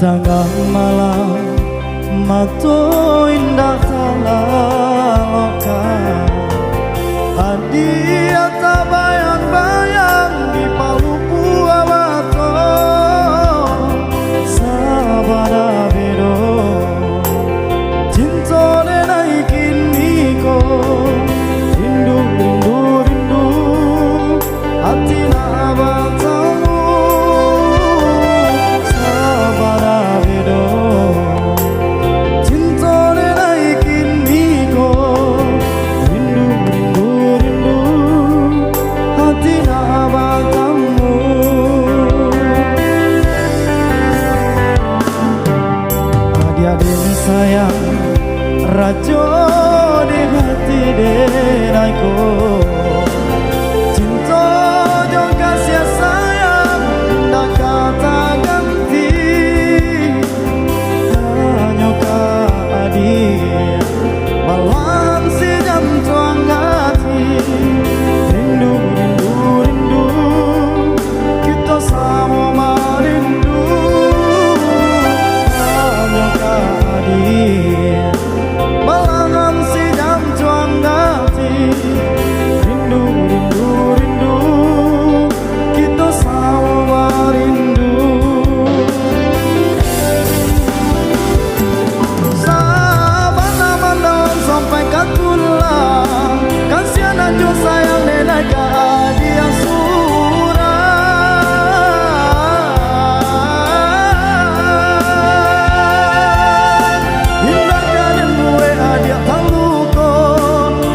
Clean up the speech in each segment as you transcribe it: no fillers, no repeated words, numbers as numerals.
tengah malam mato indah talaloka adia tak bayang-bayang di palupu awato sabada bedo cintone naikin niko rindu rindu rindu hati nabatamu sabada bedo cintone naikin niko rindu rindu rindu hati nabatamu adik-adik sayang rajo di hati denaiku cinta jo kasih sayang tak kata ganti hanya adik malam si jam tuang hati rindu rindu rindu kita sama merindu hanya adik malam si jam tuang hati rindu rindu rindu kita sama rindu sahabat aman sampai katulang kasihan anjo sayang nenek ke adik yang surang hindahkan gue adik taluko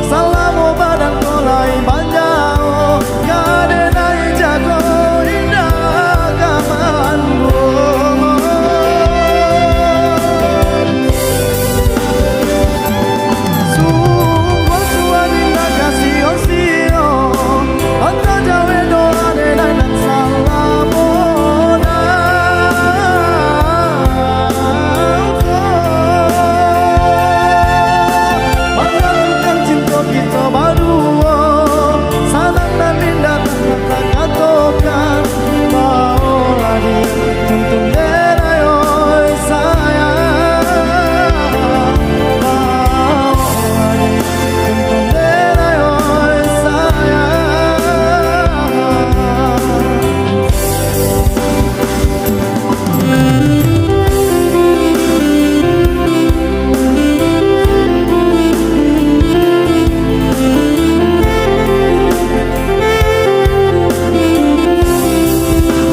salamo badan kolai banjao kadenai jago indah kamanmu sungguh suan indah kasih osio anta jawe doa denai dan salamo mengantukan cinta kita berdua salam dan indah tak katakan mau lagi tuntun denai oi sayang mau lagi tuntun denai oi sayang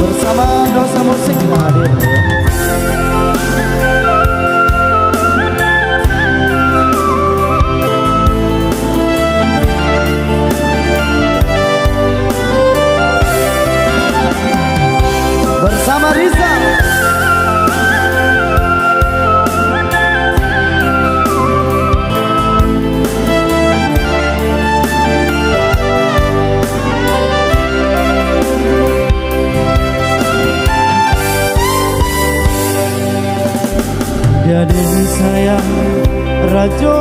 bersama Dosa Musik hadir bersama Riza jadi sayang rajo